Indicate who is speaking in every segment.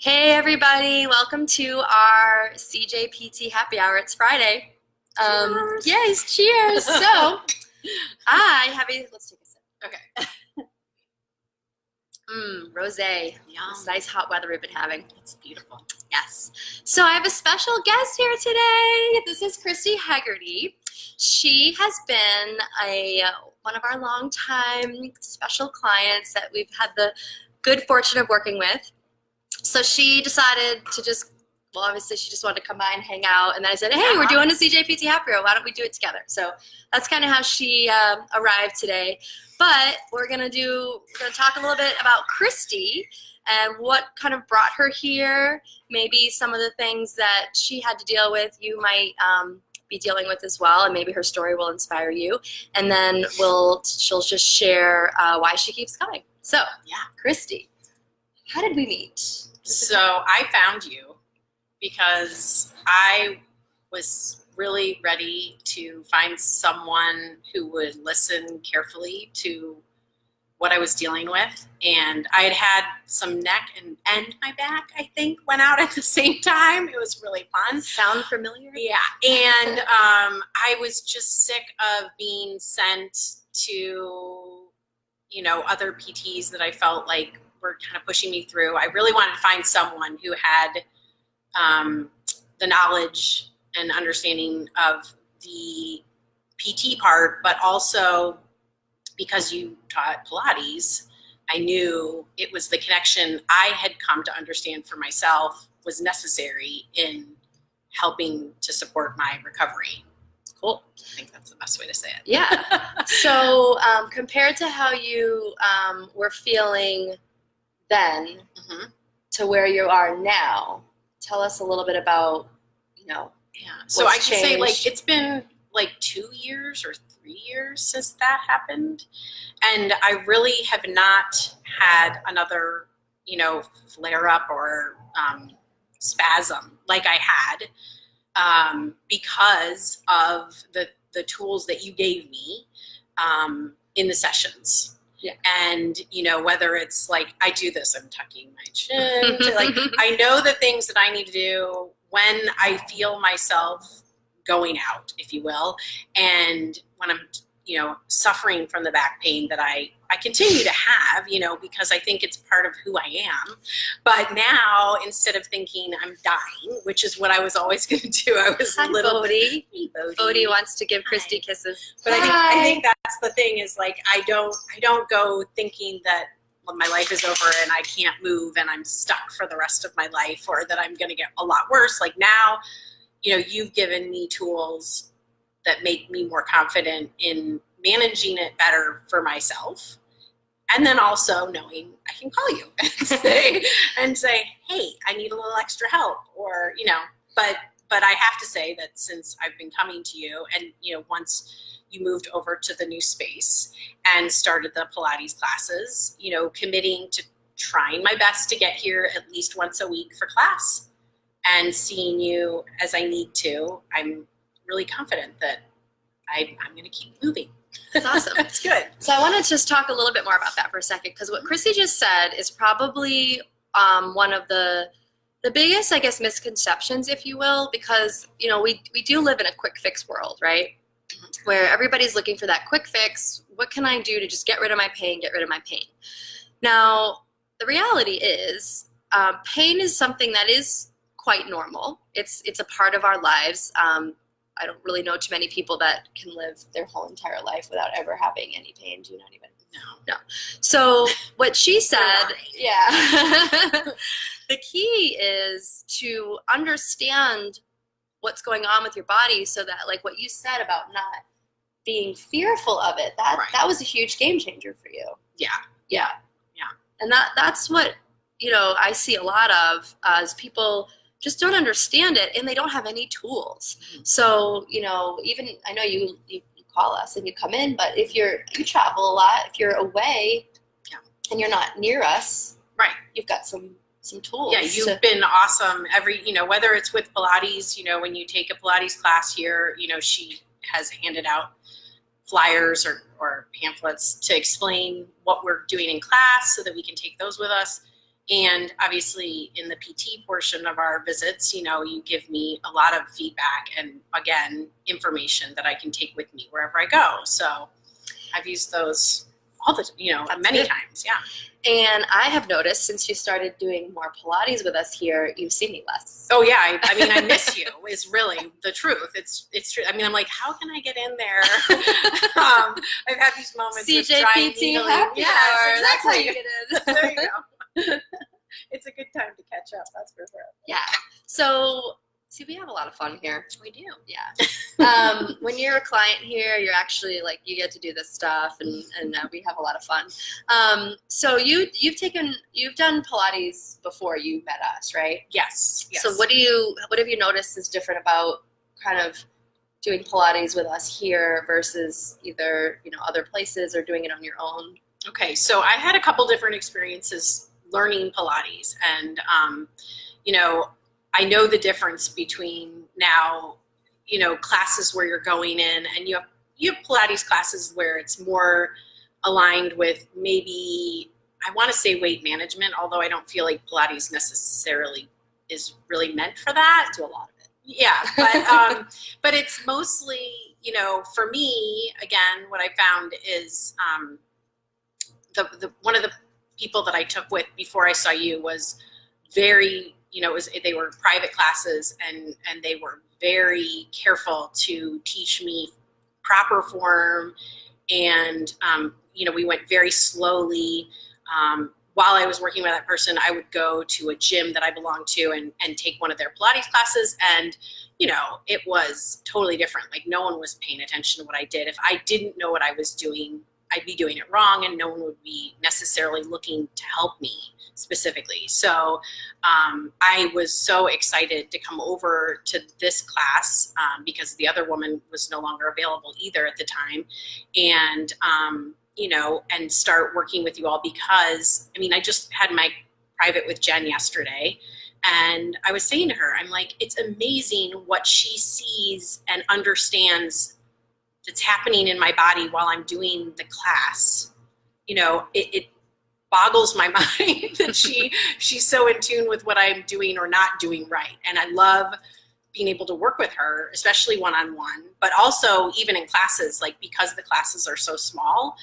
Speaker 1: Hey everybody, welcome to our CJPT happy hour. It's Friday.
Speaker 2: Cheers.
Speaker 1: Yes, cheers. So let's take a sip.
Speaker 2: Okay.
Speaker 1: Rosé.
Speaker 2: Yum.
Speaker 1: This nice hot weather we've been having.
Speaker 2: It's beautiful.
Speaker 1: Yes. So I have a special guest here today. This is Christy Hegarty. She has been one of our longtime special clients that we've had the good fortune of working with. So she decided to obviously she just wanted to come by and hang out. And then I said, hey, we're doing a CJPT happy hour. Why don't we do it together? So that's kind of how she arrived today. But we're gonna talk a little bit about Christy and what kind of brought her here. Maybe some of the things that she had to deal with, you might be dealing with as well, and maybe her story will inspire you. And then she'll just share why she keeps coming. So yeah, Christy, how did we meet?
Speaker 2: So I found you because I was really ready to find someone who would listen carefully to what I was dealing with. And I had some neck and my back, I think, went out at the same time. It was really fun.
Speaker 1: Sound familiar?
Speaker 2: Yeah. And I was just sick of being sent to, other PTs that I felt like were kind of pushing me through. I really wanted to find someone who had the knowledge and understanding of the PT part, but also because you taught Pilates, I knew it was the connection I had come to understand for myself was necessary in helping to support my recovery. Cool. I think that's the best way to say it.
Speaker 1: Yeah. So compared to how you were feeling then to where you are now, tell us a little bit about,
Speaker 2: So I can
Speaker 1: changed.
Speaker 2: say it's been 2 years or 3 years since that happened. And I really have not had another, flare up or spasm like I had because of the tools that you gave me in the sessions.
Speaker 1: Yeah.
Speaker 2: And, whether it's I do this, I'm tucking my chin, I know the things that I need to do when I feel myself going out, if you will. And when I'm, suffering from the back pain that I continue to have, because I think it's part of who I am. But now, instead of thinking I'm dying, which is what I was always going to do, I was
Speaker 1: Hi,
Speaker 2: a little...
Speaker 1: Bodhi.
Speaker 2: Hey, Bodhi.
Speaker 1: Bodhi wants to give Christy kisses.
Speaker 2: But I think that's the thing is I don't go thinking that my life is over and I can't move and I'm stuck for the rest of my life or that I'm going to get a lot worse. Now, you've given me tools that make me more confident in managing it better for myself. And then also knowing I can call you and say, hey, I need a little extra help or, but I have to say that since I've been coming to you and, once you moved over to the new space and started the Pilates classes, committing to trying my best to get here at least once a week for class and seeing you as I need to, I'm really confident that I'm going to keep moving.
Speaker 1: That's awesome.
Speaker 2: That's good.
Speaker 1: So I want to just talk a little bit more about that for a second, because what Christy just said is probably one of the biggest, I guess, misconceptions, if you will, because, we do live in a quick fix world, right? Where everybody's looking for that quick fix. What can I do to just get rid of my pain, Now, the reality is pain is something that is quite normal. It's a part of our lives. I don't really know too many people that can live their whole entire life without ever having any pain. Do you not even? No. So what she said, the key is to understand what's going on with your body so that, what you said about not being fearful of it, that was a huge game changer for you. Yeah. And that's what, I see a lot of is people just don't understand it and they don't have any tools. So, even I know you call us and you come in, but if you travel a lot, if you're away and you're not near us,
Speaker 2: right,
Speaker 1: you've got some tools.
Speaker 2: Yeah, you've been awesome. Whether it's with Pilates, when you take a Pilates class here, she has handed out flyers or pamphlets to explain what we're doing in class so that we can take those with us. And obviously in the PT portion of our visits, you know, you give me a lot of feedback and, again, information that I can take with me wherever I go. So I've used those all the, you know, many times. Yeah.
Speaker 1: And I have noticed since you started doing more Pilates with us here, you've seen me less.
Speaker 2: Oh yeah, I mean, I miss you is really the truth. It's true. I mean, I'm like, how can I get in there? I've had these moments.
Speaker 1: CJPT happy hour.
Speaker 2: Exactly.
Speaker 1: That's how you get in.
Speaker 2: There you go. It's a good time to catch up. That's for sure.
Speaker 1: Yeah. So, see, we have a lot of fun here.
Speaker 2: We do.
Speaker 1: Yeah. When you're a client here, you're actually like, you get to do this stuff, and we have a lot of fun. So you've done Pilates before you met us, right?
Speaker 2: Yes.
Speaker 1: So what have you noticed is different about kind of doing Pilates with us here versus either, you know, other places or doing it on your own?
Speaker 2: Okay. So I had a couple different experiences learning Pilates, and you know, I know the difference between now, you know, classes where you're going in and you have Pilates classes where it's more aligned with maybe, I want to say weight management, although I don't feel like Pilates necessarily is really meant for that.
Speaker 1: Do a lot of it.
Speaker 2: Yeah, but it's mostly, you know, for me, again, what I found is the one of the people that I took with before I saw you was very, you know, they were private classes, and they were very careful to teach me proper form, and you know, we went very slowly. While I was working with that person, I would go to a gym that I belonged to and take one of their Pilates classes, and you know, it was totally different. Like, no one was paying attention to what I did. If I didn't know what I was doing, I'd be doing it wrong, and no one would be necessarily looking to help me specifically. So I was so excited to come over to this class because the other woman was no longer available either at the time, and you know, and start working with you all, because I mean, I just had my private with Jen yesterday, and I was saying to her, I'm like, it's amazing what she sees and understands that's happening in my body while I'm doing the class. You know, it boggles my mind that she's so in tune with what I'm doing or not doing right. And I love being able to work with her, especially one-on-one, but also even in classes, like, because the classes are so small,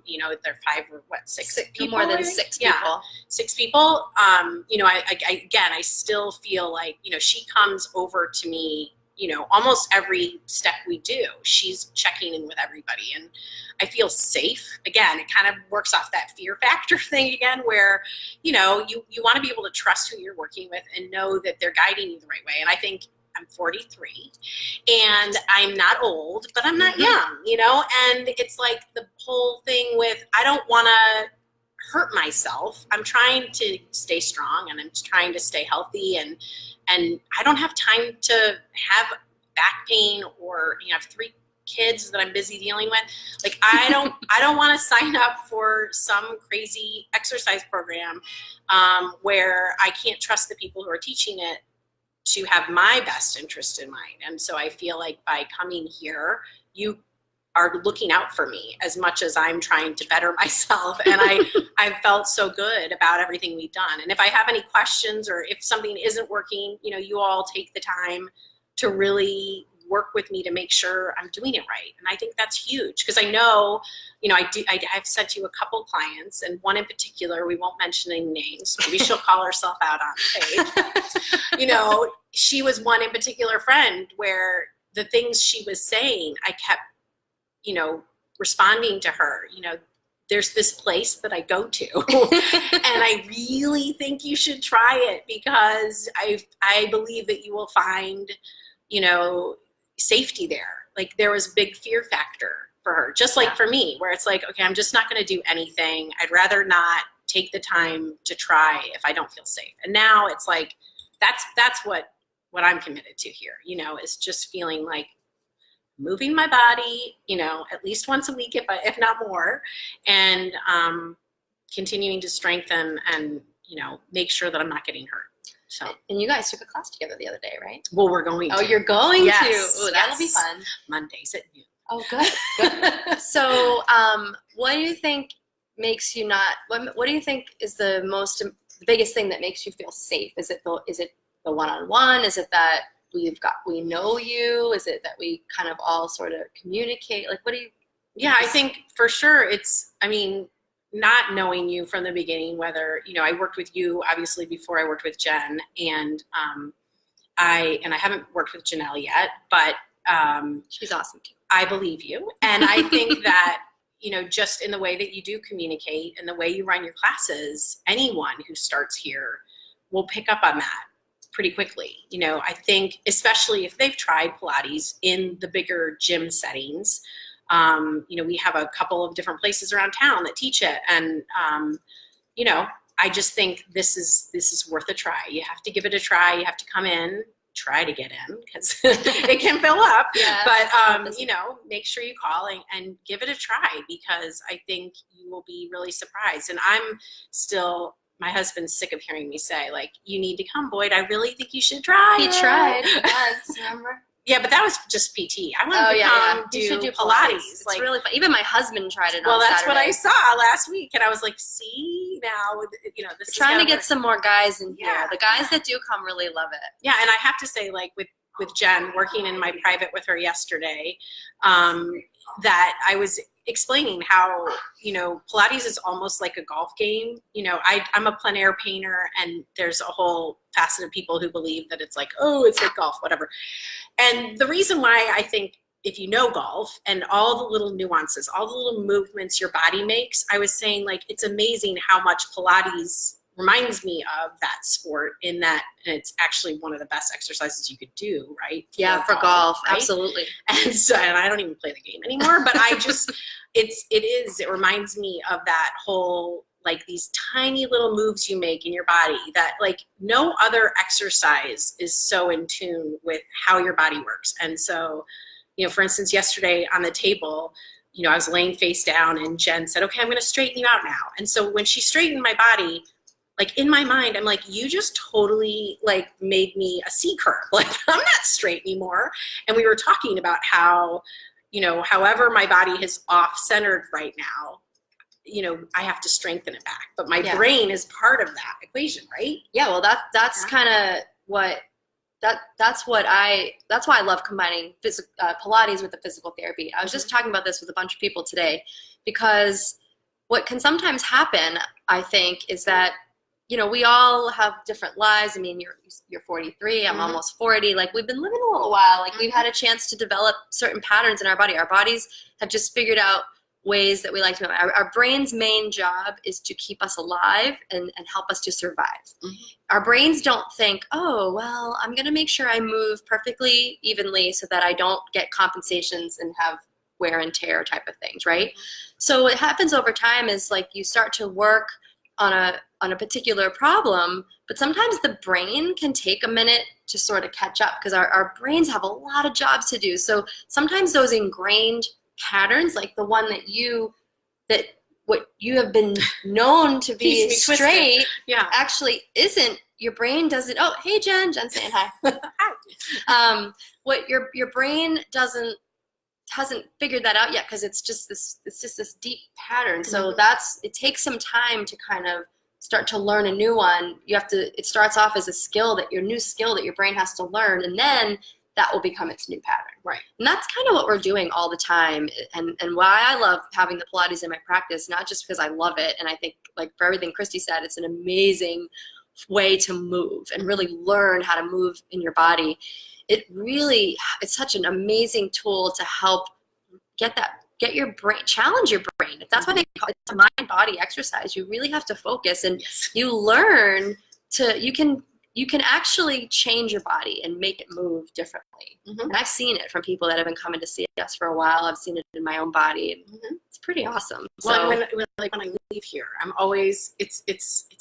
Speaker 2: you know, they're 5 or 6 people.
Speaker 1: More than 6 people.
Speaker 2: Yeah, 6 people. You know, I still feel like, you know, she comes over to me, you know, almost every step we do, she's checking in with everybody, and I feel safe. Again, it kind of works off that fear factor thing again, where, you know, you want to be able to trust who you're working with and know that they're guiding you the right way. And I think I'm 43 and I'm not old, but I'm not young, you know, and it's like the whole thing with, I don't want to hurt myself. I'm trying to stay strong, and I'm trying to stay healthy, and I don't have time to have back pain, or, you know, I have 3 kids that I'm busy dealing with. Like, I don't want to sign up for some crazy exercise program where I can't trust the people who are teaching it to have my best interest in mind. And so I feel like by coming here, you are looking out for me as much as I'm trying to better myself. And I felt so good about everything we've done. And if I have any questions, or if something isn't working, you know, you all take the time to really work with me to make sure I'm doing it right. And I think that's huge, because I know, you know, I've sent you a couple clients, and one in particular, we won't mention any names, maybe she'll call herself out on the page. You know, she was one in particular friend where the things she was saying, I kept, you know, responding to her. You know, there's this place that I go to and I really think you should try it, because I believe that you will find, you know, safety there. Like, there was a big fear factor for her, just like for me, where it's like, okay, I'm just not going to do anything. I'd rather not take the time to try if I don't feel safe. And now it's like, that's what I'm committed to here, you know, is just feeling like moving my body, you know, at least once a week, if not more, and continuing to strengthen and, you know, make sure that I'm not getting hurt. So,
Speaker 1: and you guys took a class together the other day, right?
Speaker 2: Well, we're going to.
Speaker 1: Oh, you're going
Speaker 2: yes,
Speaker 1: to. Ooh, that'll be fun.
Speaker 2: Mondays at noon.
Speaker 1: Oh, good. Good. So, what do you think makes you not? What do you think is the most the biggest thing that makes you feel safe? Is it the one-on-one? Is it that we know you? Is it that we kind of all sort of communicate? Like, what do you?
Speaker 2: Yeah, I think for sure it's, I mean, not knowing you from the beginning, whether, you know, I worked with you obviously before I worked with Jen, and I haven't worked with Janelle yet, but
Speaker 1: she's awesome too.
Speaker 2: I believe you. And I think that, you know, just in the way that you do communicate and the way you run your classes, anyone who starts here will pick up on that pretty quickly. You know, I think especially if they've tried Pilates in the bigger gym settings, you know, we have a couple of different places around town that teach it. And, you know, I just think this is worth a try. You have to give it a try. You have to come in, try to get in, because it can fill up.
Speaker 1: Yeah,
Speaker 2: but, you know, make sure you call and give it a try, because I think you will be really surprised. And my husband's sick of hearing me say, like, you need to come, Boyd. I really think you should try.
Speaker 1: He tried once, remember?
Speaker 2: Yeah, but that was just PT. I want to come do Pilates.
Speaker 1: It's like, really fun. Even my husband tried it.
Speaker 2: Well,
Speaker 1: on
Speaker 2: that's
Speaker 1: Saturday.
Speaker 2: what I saw last week, and I was like, "See now, you know, this is
Speaker 1: trying to get some more guys in here.
Speaker 2: Yeah.
Speaker 1: The guys that do come really love it.
Speaker 2: Yeah, and I have to say, like with Jen, working in my private with her yesterday, that I was explaining how, you know, Pilates is almost like a golf game. You know, I'm a plein air painter, and there's a whole facet of people who believe that it's like, oh, it's like golf, whatever. And the reason why I think, if you know golf and all the little nuances, all the little movements your body makes, I was saying, like, it's amazing how much Pilates reminds me of that sport, in that it's actually one of the best exercises you could do, right?
Speaker 1: Yeah, for golf,
Speaker 2: right?
Speaker 1: Absolutely.
Speaker 2: And so, and I don't even play the game anymore, but I just, it reminds me of that whole, like, these tiny little moves you make in your body that, like, no other exercise is so in tune with how your body works. And so, you know, for instance, yesterday on the table, you know, I was laying face down, and Jen said, okay, I'm going to straighten you out now. And so when she straightened my body, like, in my mind, I'm like, you just totally, like, made me a C curve. Like, I'm not straight anymore. And we were talking about how, you know, however my body is off-centered right now, you know, I have to strengthen it back. But my brain is part of that equation, right?
Speaker 1: Yeah, well, that's kind of what that's why I love combining Pilates with the physical therapy. I was just talking about this with a bunch of people today, because what can sometimes happen, I think, is that, you know, we all have different lives. I mean, you're 43, I'm almost 40. Like, we've been living a little while. Like, we've had a chance to develop certain patterns in our body. Our bodies have just figured out ways that we like to move. Our brain's main job is to keep us alive and help us to survive. Our brains don't think, oh, well, I'm going to make sure I move perfectly evenly so that I don't get compensations and have wear and tear type of things, right? So what happens over time is, like, you start to work on a particular problem, but sometimes the brain can take a minute to sort of catch up, because our brains have a lot of jobs to do. So sometimes those ingrained patterns, like the one what you have been known to be straight, actually isn't. Your brain doesn't. Oh, hey, Jen saying hi. Hi. What your brain hasn't figured that out yet, because it's just this deep pattern. So it takes some time to kind of start to learn a new one. It starts off as your new skill that your brain has to learn, and then that will become its new pattern.
Speaker 2: Right.
Speaker 1: And that's kind of what we're doing all the time, and why I love having the Pilates in my practice, not just because I love it, and I think, like, for everything Christy said, it's an amazing way to move and really learn how to move in your body. It's such an amazing tool to help get your brain, challenge your brain. That's why they call it a mind-body exercise. You really have to focus, and you learn you can actually change your body and make it move differently. And I've seen it from people that have been coming to see us for a while. I've seen it in my own body. It's pretty awesome.
Speaker 2: Well, when I leave here, I'm always, it's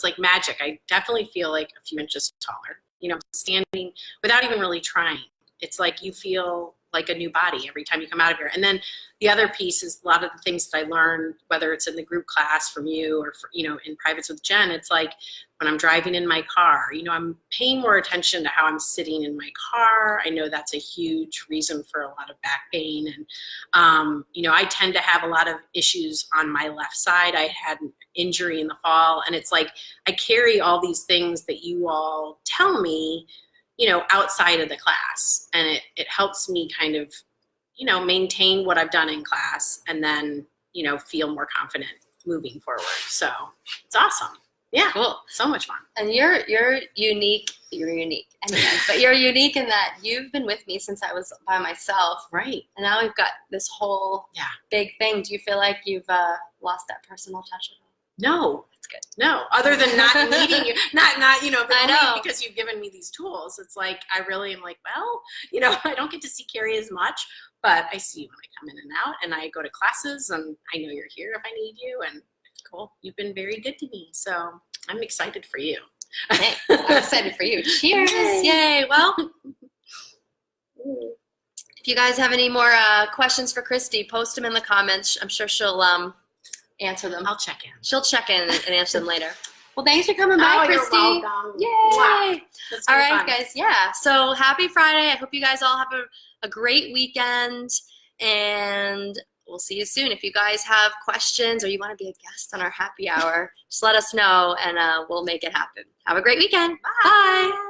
Speaker 2: like magic. I definitely feel like a few inches taller, you know, standing without even really trying. It's like you feel like a new body every time you come out of here. And then the other piece is a lot of the things that I learned, whether it's in the group class from you or, you know, in privates with Jen, it's like when I'm driving in my car, you know, I'm paying more attention to how I'm sitting in my car. I know that's a huge reason for a lot of back pain. And, you know, I tend to have a lot of issues on my left side. I had an injury in the fall. And it's like, I carry all these things that you all tell me, you know, outside of the class. And it helps me kind of, you know, maintain what I've done in class and then, you know, feel more confident moving forward. So it's awesome. Yeah.
Speaker 1: Cool.
Speaker 2: So much fun.
Speaker 1: And you're unique. You're unique anyway, but you're unique in that you've been with me since I was by myself.
Speaker 2: Right.
Speaker 1: And now we've got this whole big thing. Do you feel like you've lost that personal touch at all?
Speaker 2: No.
Speaker 1: That's good.
Speaker 2: No, other than not needing you, not you know, but
Speaker 1: I know.
Speaker 2: only because you've given me these tools. It's like I really am like, well, you know, I don't get to see Carrie as much, but I see you when I come in and out, and I go to classes, and I know you're here if I need you, and cool, you've been very good to me, so I'm excited for you.
Speaker 1: Hey, I'm excited for you. Cheers! Yay! Well, if you guys have any more questions for Christy, post them in the comments. I'm sure she'll answer them.
Speaker 2: I'll check in.
Speaker 1: She'll check in and answer them later. Well, thanks for coming by, Christy.
Speaker 2: You're welcome.
Speaker 1: Yay!
Speaker 2: Wow.
Speaker 1: All right, guys. Yeah. So happy Friday. I hope you guys all have a great weekend, and we'll see you soon. If you guys have questions or you want to be a guest on our happy hour, just let us know, and we'll make it happen. Have a great weekend. Bye. Bye.